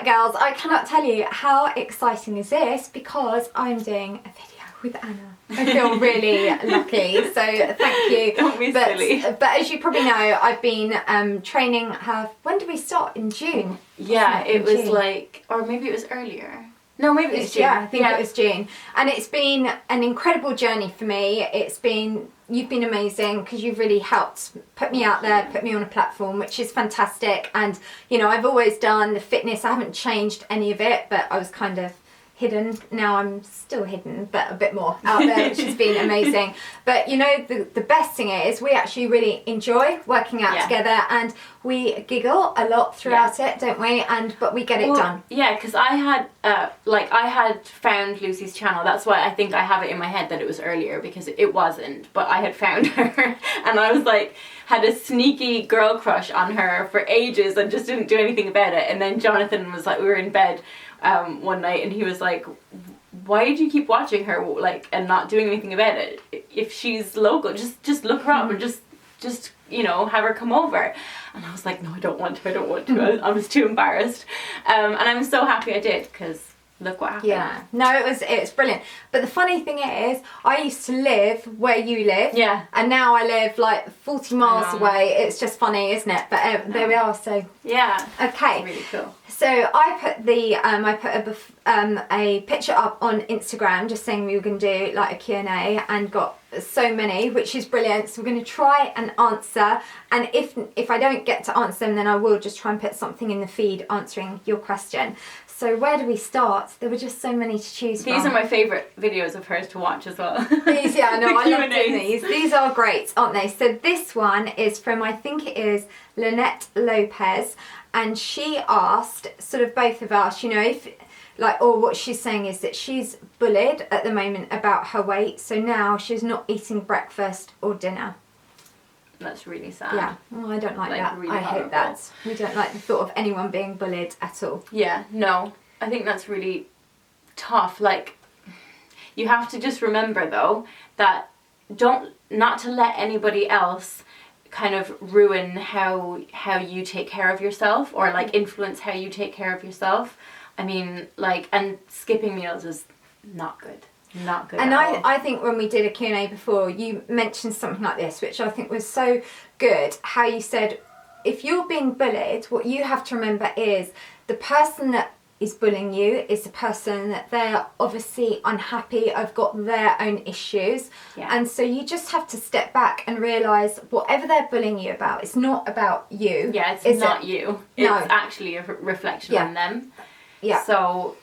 Right, girls, I cannot tell you how exciting is this because I'm doing a video with Anna. I feel really lucky, so thank you. Don't be silly. But as you probably know, I've been training her. When did we start? In June? Yeah, it was June? like, or maybe it was earlier. No, maybe it's June. Yeah, I think it was June. And it's been an incredible journey for me. You've been amazing because you've really helped put me out there, put me on a platform, which is fantastic. And, you know, I've always done the fitness. I haven't changed any of it, but I was kind of hidden. Now I'm still hidden, but a bit more out there, which has been amazing. But you know, the best thing is we actually really enjoy working out together, and we giggle a lot throughout it, don't we? But we get it done. Yeah, because I had found Lucy's channel. That's why I think I have it in my head that it was earlier, because it wasn't. But I had found her, and I was like, had a sneaky girl crush on her for ages and just didn't do anything about it. And then Jonathan was like, we were in bed one night, and he was like, why did you keep watching her, like, and not doing anything about it? If she's local, just look her up and just you know, have her come over. And I was like, no, I don't want to. I was too embarrassed, and I'm so happy I did, because look what happened. Yeah, no, it was brilliant. But the funny thing is, I used to live where you live. Yeah. And now I live like 40 miles away. It's just funny, isn't it? But there we are. So yeah. Okay. It's really cool. So I put a picture up on Instagram just saying we were going to do like a Q&A, and got so many, which is brilliant. So we're going to try and answer, and if I don't get to answer them, then I will just try and put something in the feed answering your question. So where do we start? There were just so many to choose from. These are my favourite videos of hers to watch as well. These, yeah, no, I love doing Q&As. these. These are great, aren't they? So this one is from, I think it is Lynette Lopez, and she asked, sort of both of us, you know, if like, or what she's saying is that she's bullied at the moment about her weight, so now she's not eating breakfast or dinner. That's really sad. Yeah, well, I don't like that. Really I horrible. hate that. We don't like the thought of anyone being bullied at all. Yeah, no, I think that's really tough. Like, you have to just remember though that not to let anybody else kind of ruin how you take care of yourself, or like influence how you take care of yourself. I mean, like, and skipping meals is not good. Not good. And at all. I think when we did a Q&A before, you mentioned something like this, which I think was so good. How you said, if you're being bullied, what you have to remember is the person that is bullying you is the person that they're obviously unhappy, have got their own issues. Yeah. And so you just have to step back and realise whatever they're bullying you about, it's not about you. Yeah, it's not you. It's No. actually a reflection on them. Yeah. So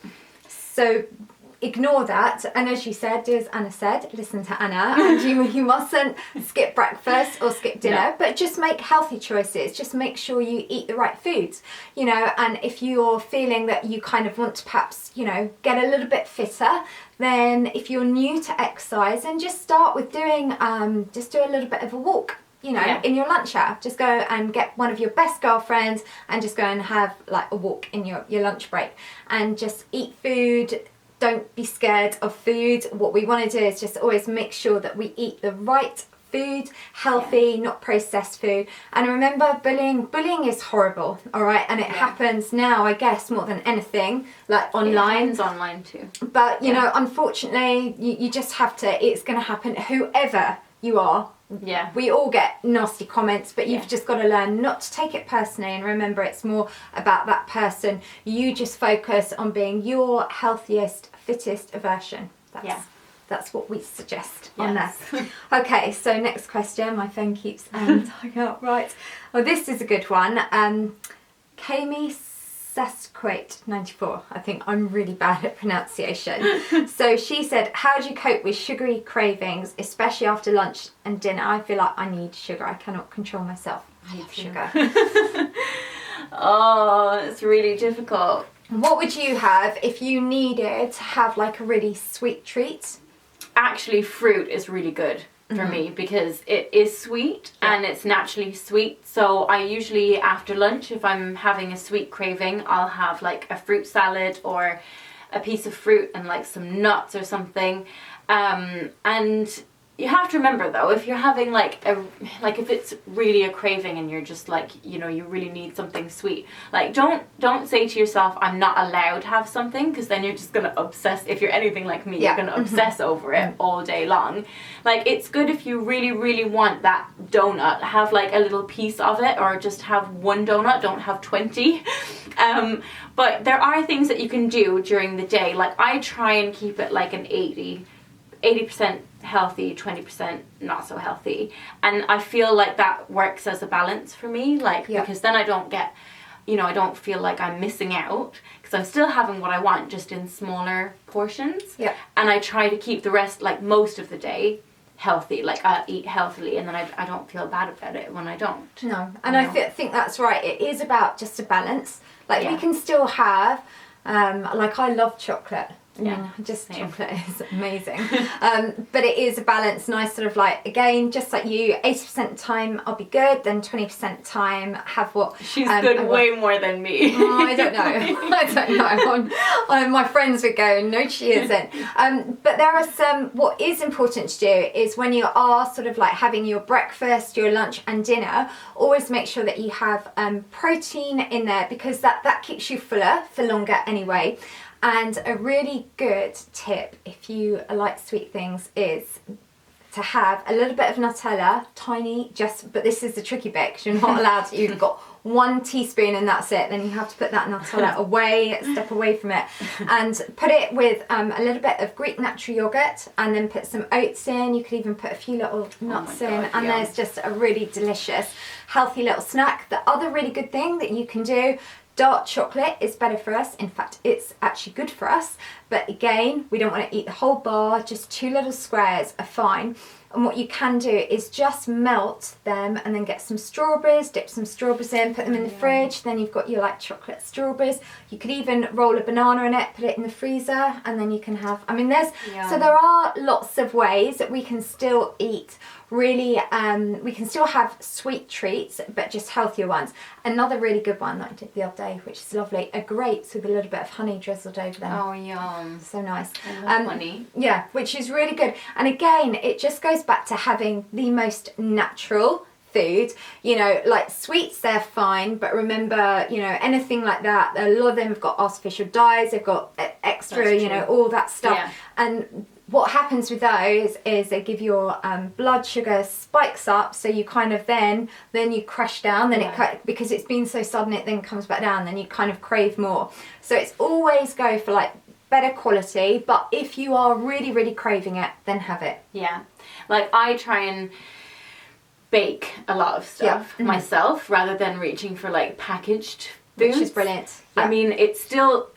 ignore that, and as you said, as Anna said, listen to Anna, and you mustn't skip breakfast or skip dinner, but just make healthy choices. Just make sure you eat the right foods, you know. And if you're feeling that you kind of want to perhaps, you know, get a little bit fitter, then if you're new to exercise, then just start with doing just do a little bit of a walk, you know, in your lunch hour. Just go and get one of your best girlfriends and just go and have like a walk in your lunch break, and just eat food. Don't be scared of food. What we want to do is just always make sure that we eat the right food, healthy, not processed food. And remember, bullying is horrible, all right? And it happens now, I guess, more than anything, like online. It happens online too. But, you know, unfortunately, you just have to, it's going to happen whoever you are. Yeah. We all get nasty comments, but you've just got to learn not to take it personally, and remember it's more about that person. You just focus on being your healthiest, fittest version. That's what we suggest on that. Okay, so next question. My phone keeps tying up. Right. Oh, this is a good one. Kami Saccone 94. I think I'm really bad at pronunciation. So she said, how do you cope with sugary cravings, especially after lunch and dinner? I feel like I need sugar. I cannot control myself. I love sugar. Oh, it's really difficult. What would you have if you needed to have like a really sweet treat? Actually, fruit is really good for me, because it is sweet and it's naturally sweet. So I usually, after lunch, if I'm having a sweet craving, I'll have like a fruit salad or a piece of fruit and like some nuts or something. And you have to remember though, if you're having if it's really a craving and you're just like, you know, you really need something sweet, like don't say to yourself, I'm not allowed to have something, because then you're just gonna obsess. If you're anything like me, you're gonna obsess over it all day long. Like, it's good if you really, really want that donut, have like a little piece of it, or just have one donut, don't have 20. But there are things that you can do during the day. Like, I try and keep it like an 80% healthy, 20% not so healthy, and I feel like that works as a balance for me, like, because then I don't get, you know, I don't feel like I'm missing out, because I'm still having what I want, just in smaller portions. And I try to keep the rest, like most of the day, healthy. Like, I eat healthily, and then I don't feel bad about it when I don't. No, and I think that's right. It is about just a balance. Like, we can still have, like, I love chocolate. Just same. Chocolate is amazing. But it is a balance, nice sort of like, again, just like you, 80% of the time I'll be good, then 20% of the time have what she's good way more than me. I don't know. I don't know. My friends would go, no she isn't. But there are some, what is important to do is when you are sort of like having your breakfast, your lunch and dinner, always make sure that you have protein in there, because that keeps you fuller for longer anyway. And a really good tip, if you like sweet things, is to have a little bit of Nutella, tiny, but this is the tricky bit, because you're not allowed to, you've got 1 teaspoon and that's it. Then you have to put that Nutella away, step away from it, and put it with a little bit of Greek natural yogurt, and then put some oats in. You could even put a few little nuts in, and there's just a really delicious, healthy little snack. The other really good thing that you can do, dark chocolate is better for us. In fact, it's actually good for us. But again, we don't want to eat the whole bar, just 2 little squares are fine. And what you can do is just melt them and then get some strawberries, dip some strawberries in, put them in the fridge. Then you've got your like chocolate strawberries. You could even roll a banana in it, put it in the freezer, and then you can have, I mean, so there are lots of ways that we can still eat really, we can still have sweet treats, but just healthier ones. Another really good one that I did the other day, which is lovely, are grapes with a little bit of honey drizzled over them. Oh, yum. So nice. I love honey. Yeah, which is really good. And again, it just goes back to having the most natural food. You know, like sweets, they're fine, but remember, you know, anything like that, a lot of them have got artificial dyes, they've got extra, you know, all that stuff. And what happens with those is they give your blood sugar spikes up, so you kind of then you crash down, then it, because it's been so sudden, it then comes back down, then you kind of crave more. So it's always go for like better quality, but if you are really, really craving it, then have it. Yeah, like I try and bake a lot of stuff myself, rather than reaching for like packaged foods. Which is brilliant. I mean, it's still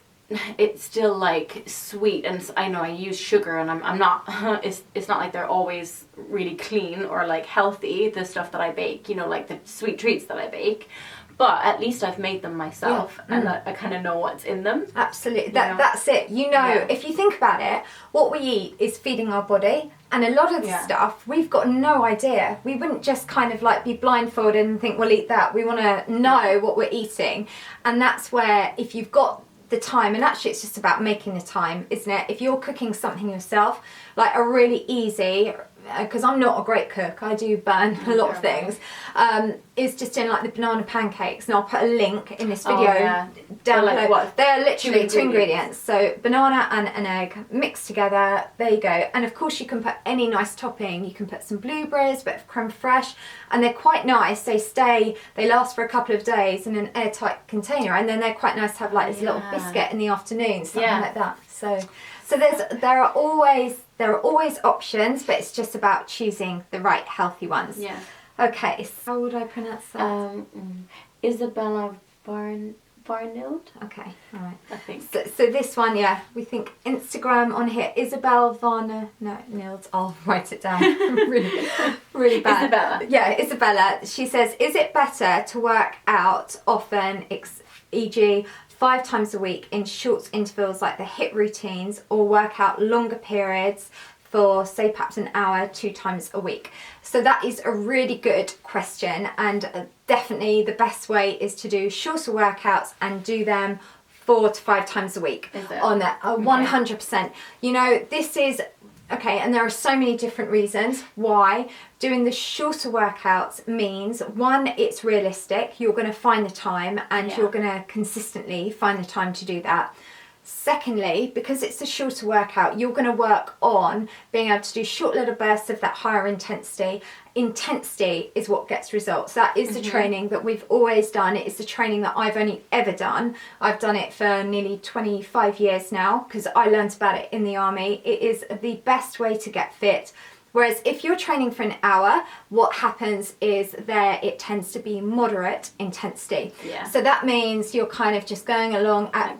like sweet, and I know I use sugar, and I'm not it's not like they're always really clean or like healthy, the stuff that I bake, you know, like the sweet treats that I bake, but at least I've made them myself, and I kind of know what's in them. Absolutely. That's it. You know, if you think about it, what we eat is feeding our body, and a lot of the stuff we've got no idea. We wouldn't just kind of like be blindfolded and think we'll eat that. We want to know what we're eating, and that's where, if you've got the time, and actually it's just about making the time, isn't it? If you're cooking something yourself, like a really easy, because I'm not a great cook, I do burn a lot of things, is just in like the banana pancakes, and I'll put a link in this video down below. They're literally 2 ingredients, so banana and an egg mixed together, there you go. And of course you can put any nice topping, you can put some blueberries, a bit of creme fraiche, and they're quite nice. They last for a couple of days in an airtight container, and then they're quite nice to have like this little biscuit in the afternoon, something like that. So there are always options, but it's just about choosing the right healthy ones. Yeah. Okay, so how would I pronounce that? Isabella Varnild. Okay, all right. I think. So this one, we think Instagram on here, Isabel Varnild. I'll write it down. really, really bad. Isabella. Yeah, Isabella. She says, is it better to work out often, e.g. 5 times a week in short intervals like the HIIT routines, or work out longer periods for, say, perhaps an hour 2 times a week? So that is a really good question, and definitely the best way is to do shorter workouts and do them 4 to 5 times a week. Is it? On that, 100%. You know, this is Okay, and there are so many different reasons why doing the shorter workouts means, one, it's realistic, you're going to find the time and you're going to consistently find the time to do that. Secondly, because it's a shorter workout, you're going to work on being able to do short little bursts of that higher intensity. Intensity is what gets results. That is the training that we've always done. It is the training that I've only ever done. I've done it for nearly 25 years now because I learned about it in the army. It is the best way to get fit. Whereas if you're training for an hour, what happens is it tends to be moderate intensity. Yeah. So that means you're kind of just going along at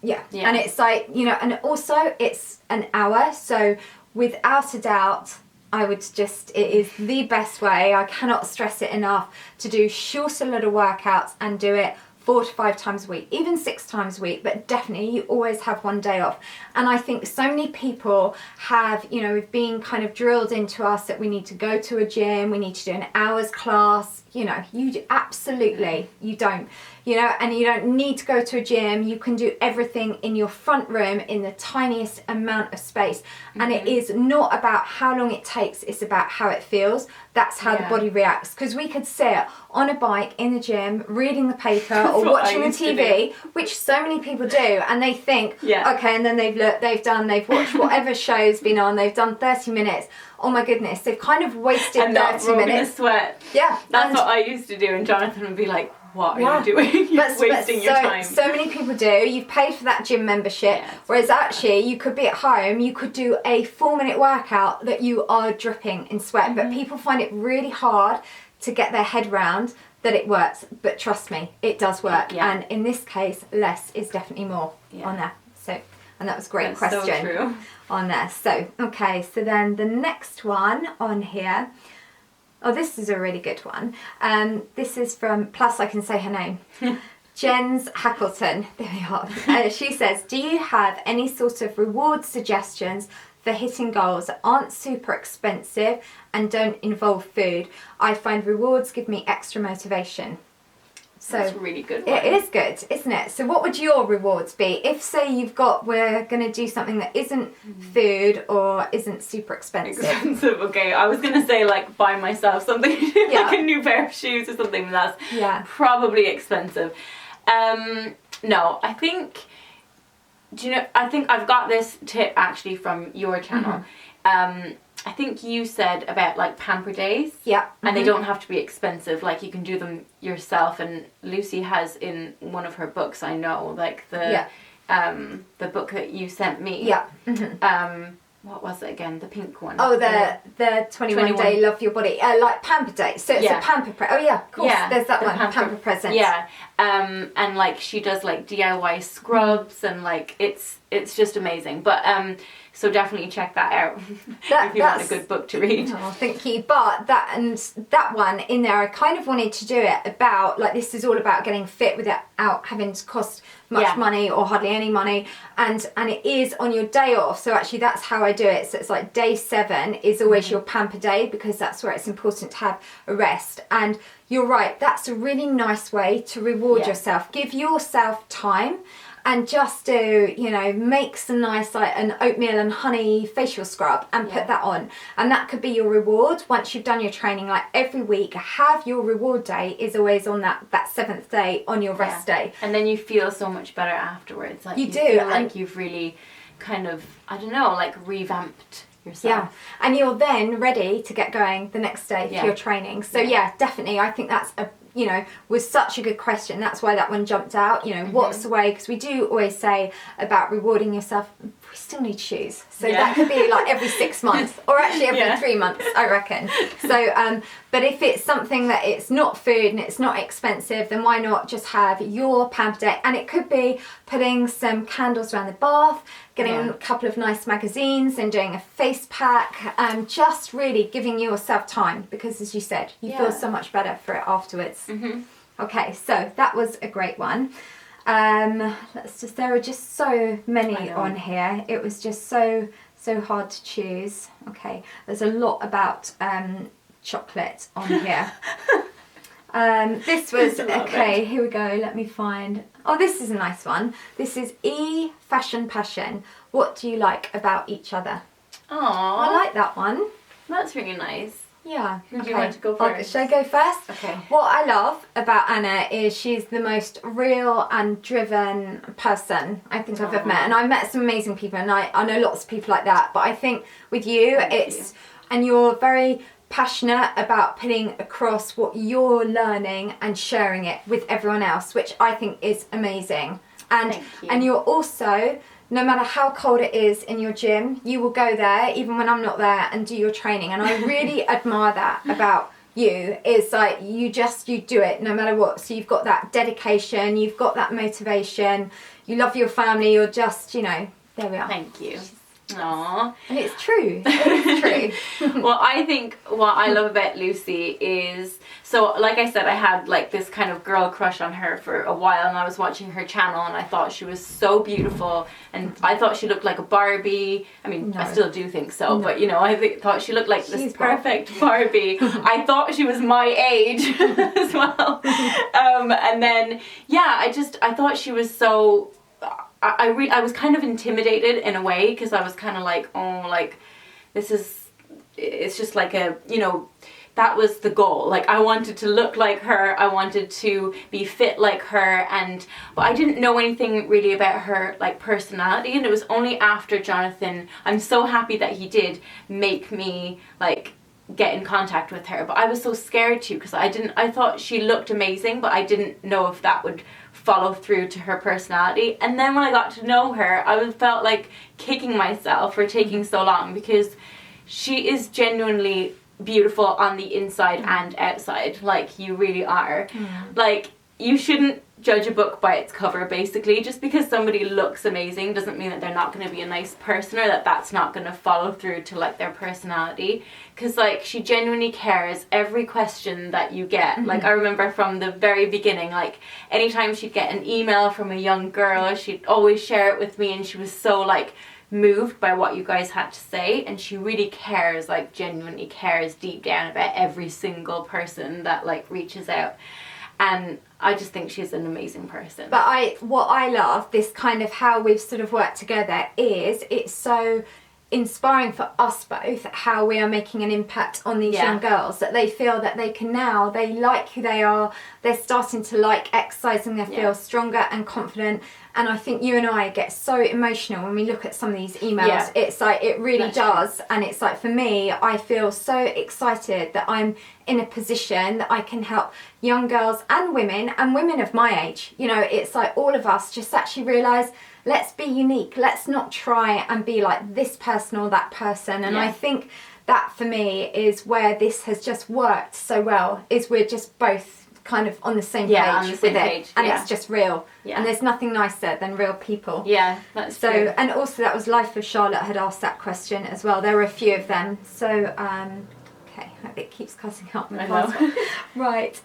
yeah, and it's like, you know, and also it's an hour, so without a doubt, I would just, it is the best way, I cannot stress it enough, to do shorter little workouts and do it 4 to 5 times a week, even 6 times a week, but definitely you always have one day off. And I think so many people have, you know, we've been kind of drilled into us that we need to go to a gym, we need to do an hour's class, you know, absolutely, you don't. You know, and you don't need to go to a gym. You can do everything in your front room in the tiniest amount of space. And it is not about how long it takes, it's about how it feels. That's how the body reacts. Because we could sit on a bike in the gym, reading the paper or watching the TV, which so many people do, and they think, okay, and then they've watched whatever show's been on, they've done 30 minutes. Oh my goodness, they've kind of wasted 30 minutes. And not sweat. Yeah. That's what I used to do, and Jonathan would be like, what are you doing? You're wasting your time. So many people do. You've paid for that gym membership, whereas actually you could be at home, you could do a 4-minute workout that you are dripping in sweat, but people find it really hard to get their head round that it works. But trust me, it does work. And in this case, less is definitely more on there. So, and that was a great question so true. On there. So, okay, so then the next one on here. Oh, this is a really good one. This is from, plus I can say her name, Jens Hackleton. There we are. She says, do you have any sort of reward suggestions for hitting goals that aren't super expensive and don't involve food? I find rewards give me extra motivation. So that's a really good one. It is good, isn't it? So what would your rewards be? If, say, we're going to do something that isn't food or isn't super expensive. Okay, I was going to say, like, buy myself something, like a new pair of shoes or something, but that's probably expensive. No, I think, I think I've got this tip actually from your channel. I think you said about like pamper days. Yeah. And they don't have to be expensive. Like you can do them yourself. And Lucy has in one of her books, I know, like the book that you sent me. Yeah. What was it again? The pink one. Oh, the 21 day love your body, like pamper day. So it's a pamper oh yeah, of course. Yeah, there's that one. Pamper present. Yeah. And like she does like DIY scrubs and like it's just amazing. But so definitely check that out if you want a good book to read. Oh, thank you. But that one in there, I kind of wanted to do it about, like, this is all about getting fit without having to cost much money or hardly any money, and it is on your day off. So actually that's how I do it. So it's like day 7 is always your pamper day, because that's where it's important to have a rest. And you're right, that's a really nice way to reward yourself. Give yourself time. And just do, make some nice, like an oatmeal and honey facial scrub and put that on. And that could be your reward once you've done your training. Like every week, have your reward day is always on that 7th day on your rest day. And then you feel so much better afterwards. Like you do. Feel like you've really kind of, I don't know, like revamped yourself. Yeah. And you're then ready to get going the next day for your training. So definitely, I think that's was such a good question. That's why that one jumped out. What's the way? Because we do always say about rewarding yourself, we still need shoes. So that could be like every 6 months or actually every 3 months, I reckon. So, but if it's something that it's not food and it's not expensive, then why not just have your pamper day? And it could be putting some candles around the bath, getting a couple of nice magazines and doing a face pack, just really giving yourself time, because as you said, you feel so much better for it afterwards. Okay, so that was a great one. There are just so many on here. It was just so hard to choose. Okay, there's a lot about chocolate on here. This was, okay, here we go, let me find, oh, this is a nice one. This is Fashion Passion. What do you like about each other? Aww. I like that one. That's really nice. Yeah. Who do you want to go first? Should I go first? Okay. What I love about Anna is she's the most real and driven person I think I've ever met. And I've met some amazing people, and I know lots of people like that. But I think with you, and you're very passionate about putting across what you're learning and sharing it with everyone else, which I think is amazing. And you're also, no matter how cold it is in your gym, you will go there even when I'm not there and do your training. And I really admire that about you. It's like you do it no matter what. So you've got that dedication, you've got that motivation, you love your family, you're just, there we are. Thank you. Aww. And it's true. It's true. Well, I think what I love about Lucy is, so like I said, I had like this kind of girl crush on her for a while, and I was watching her channel and I thought she was so beautiful, and I thought she looked like a Barbie. I mean, I still do think so, but I thought she looked like this perfect Barbie. I thought she was my age as well. And then, I thought she was so... I was kind of intimidated in a way, because I was kind of like, it's just like that was the goal. Like, I wanted to look like her, I wanted to be fit like her, but I didn't know anything really about her, like, personality, and it was only after Jonathan, I'm so happy that he did make me, like, get in contact with her, but I was so scared too, because I thought she looked amazing, but I didn't know if that would follow through to her personality. And then when I got to know her, I felt like kicking myself for taking so long, because she is genuinely beautiful on the inside and outside. Like, you really are. Like, you shouldn't judge a book by its cover, basically. Just because somebody looks amazing doesn't mean that they're not going to be a nice person, or that that's not going to follow through to, like, their personality. Because, like, she genuinely cares every question that you get. Like, I remember from the very beginning, like, anytime she'd get an email from a young girl, she'd always share it with me, and she was so, like, moved by what you guys had to say, and she really cares, like, genuinely cares deep down about every single person that, like, reaches out. And I just think she's an amazing person. But what I love, this kind of how we've sort of worked together, is it's so inspiring for us both how we are making an impact on these young girls, that they feel that they like who they are, they're starting to like exercising, they feel stronger and confident. And I think you and I get so emotional when we look at some of these emails. It's like, it really does. And it's like, for me, I feel so excited that I'm in a position that I can help young girls and women of my age. It's like all of us just actually realise, let's be unique. Let's not try and be like this person or that person. And I think that for me is where this has just worked so well, is we're just both kind of on the same page with it, and it's just real, and there's nothing nicer than real people. That's true. And also, that was Life of Charlotte had asked that question as well. There were a few of them, so okay, it keeps cutting out. Right,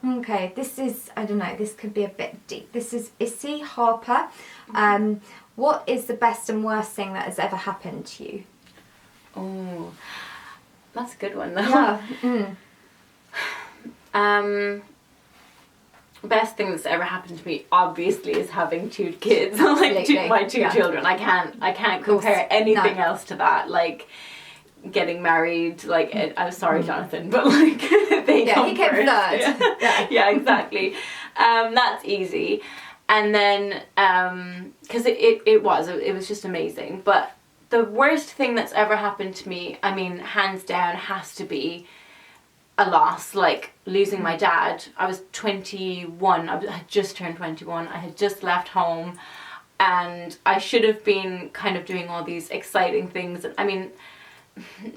okay, this is, I don't know, this could be a bit deep. This is Issy Harper. What is the best and worst thing that has ever happened to you? Oh, that's a good one though. Best thing that's ever happened to me, obviously, is having 2 kids. Like, my two children. I can't compare anything else to that. Like, getting married, like, I'm sorry, Jonathan, but like, they come he came first. third. Yeah, exactly. That's easy. And then, because it was just amazing. But the worst thing that's ever happened to me, I mean, hands down, has to be a loss, like losing my dad. I was 21, I had just turned 21, I had just left home, and I should have been kind of doing all these exciting things. I mean,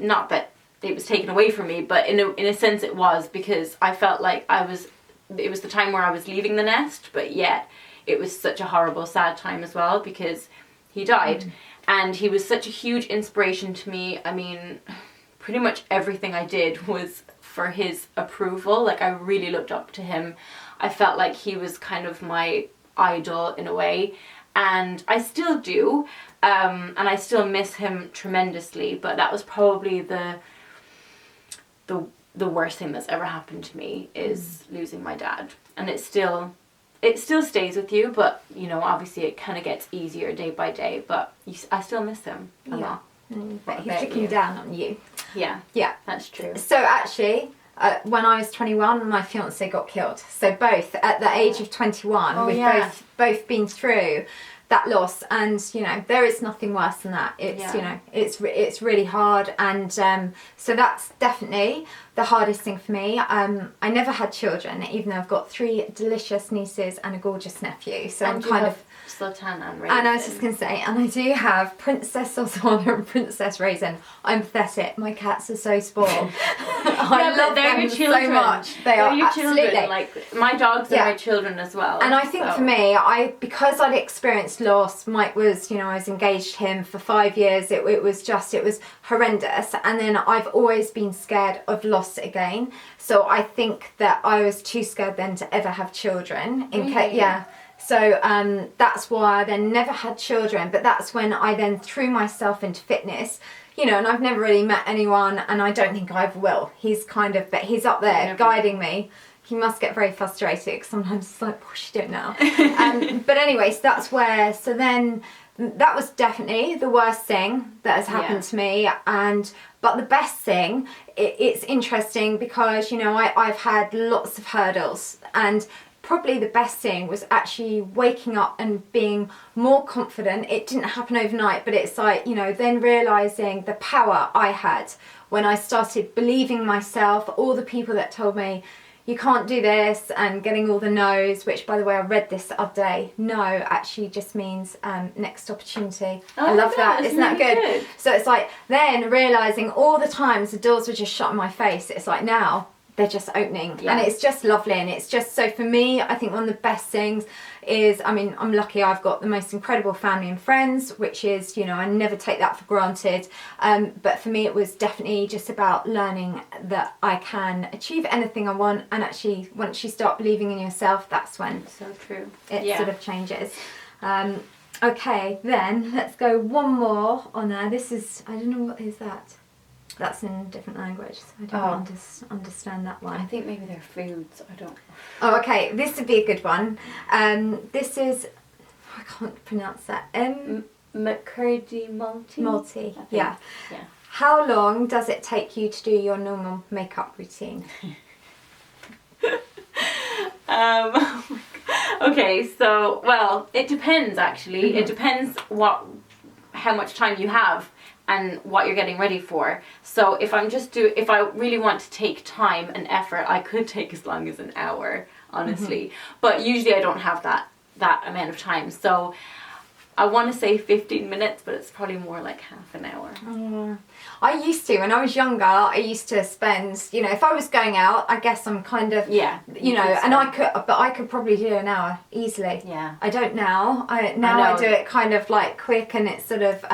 not that it was taken away from me, but in a sense it was, because I felt like it was the time where I was leaving the nest, but yet it was such a horrible, sad time as well, because he died. And he was such a huge inspiration to me. I mean, pretty much everything I did was for his approval. Like, I really looked up to him. I felt like he was kind of my idol in a way, and I still do, and I still miss him tremendously. But that was probably the worst thing that's ever happened to me, is losing my dad, and it still it still stays with you, but you know, obviously it kind of gets easier day by day. But I still miss him a lot. But he's looking down on you. Yeah, Yeah, that's true. So actually, when I was 21, my fiance got killed. So both at the age of 21, we've both been through that loss, and you know, there is nothing worse than that. It's you know, it's really hard, and so that's definitely the hardest thing for me. I never had children, even though I've got 3 delicious nieces and a gorgeous nephew. So I'm kind of Sultan and Raisin. And I was just going to say, and I do have Princess Sultana and Princess Raisin. I'm pathetic. My cats are so spoiled. I love them so much. They are your absolutely children. Like my dogs are my children as well. And I think for me, because I'd experienced loss. Mike was, you know, I was engaged to him for 5 years. It was horrendous. And then I've always been scared of loss again. So I think that I was too scared then to ever have children. So that's why I then never had children, but that's when I then threw myself into fitness, you know, and I've never really met anyone, and I don't think I ever will. He's but he's up there guiding me. He must get very frustrated because sometimes it's like, what's she doing now? But anyways, so then that was definitely the worst thing that has happened to me. But the best thing, it's interesting because, you know, I've had lots of hurdles, and probably the best thing was actually waking up and being more confident. It didn't happen overnight, but it's like, you know, then realizing the power I had when I started believing myself, all the people that told me you can't do this, and getting all the no's, which by the way, I read this the other day. No actually just means next opportunity. I love that. Isn't that good? So it's like then realizing all the times the doors were just shut in my face. It's like now they're just opening, and it's just lovely. And it's just, so for me, I think one of the best things is, I mean, I'm lucky I've got the most incredible family and friends, which is, you know, I never take that for granted. But for me, it was definitely just about learning that I can achieve anything I want. And actually, once you start believing in yourself, that's when it sort of changes. Okay, then let's go one more on there. This is, I don't know, what is that? That's in a different language, so I don't understand that one. I think maybe they're foods. I don't. Oh, okay. This would be a good one. This is, I can't pronounce that. McCurdy Multi. Multi. Yeah. How long does it take you to do your normal makeup routine? Okay, so well, it depends actually. It depends how much time you have and what you're getting ready for. So if I really want to take time and effort, I could take as long as an hour, honestly. But usually I don't have that amount of time. So I want to say 15 minutes, but it's probably more like half an hour. I used to, when I was younger, I used to spend, you know, if I was going out, I guess I'm kind of, you know, and I could probably do an hour easily. Yeah. I don't now. I do it kind of like quick, and it's sort of,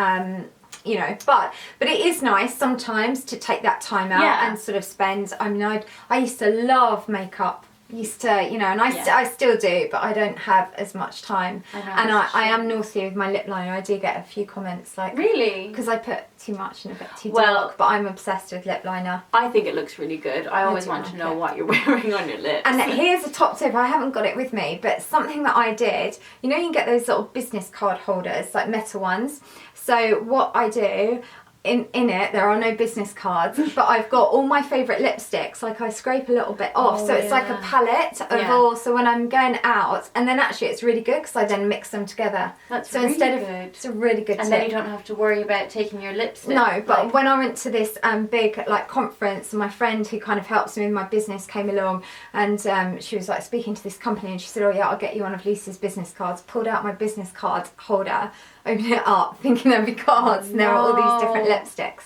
you know, but it is nice sometimes to take that time out and sort of spend. I mean, I used to love makeup. Used to, you know, and I still do, but I don't have as much time. I am naughty with my lip liner. I do get a few comments like, really, because I put too much and a bit too dark. But I'm obsessed with lip liner. I think it looks really good. I always want to know what you're wearing on your lips. And here's a top tip. I haven't got it with me, but something that I did. You know, you can get those little business card holders, like metal ones. So what I do, in it there are no business cards, but I've got all my favourite lipsticks. Like I scrape a little bit off, so it's like a palette of all. So when I'm going out, and then actually it's really good because I then mix them together. That's so really instead good. It's a really good and tip. Then you don't have to worry about taking your lipstick. No, but when I went to this big like conference, my friend who kind of helps me with my business came along, and she was like speaking to this company, and she said, oh yeah, I'll get you one of Lisa's business cards. Pulled out my business card holder, opened it up thinking there'd be cards, and there were all these different lipsticks.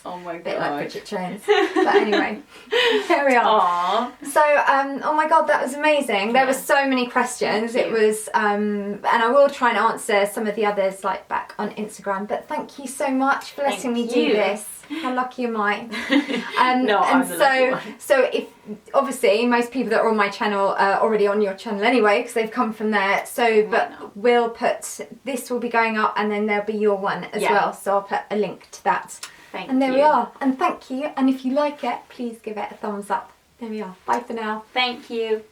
Oh my god. A bit like Bridget Jones. But anyway, here we are. Aww. So, oh my god, that was amazing. There were so many questions. It was, and I will try and answer some of the others like back on Instagram. But thank you so much for letting me do this. How lucky am I? No, I'm the lucky one. So if obviously most people that are on my channel are already on your channel anyway because they've come from there. So, but we'll put, this will be going up, and then there'll be your one as well. So I'll put a link to that. And there we are. And thank you. And if you like it, please give it a thumbs up. There we are. Bye for now. Thank you.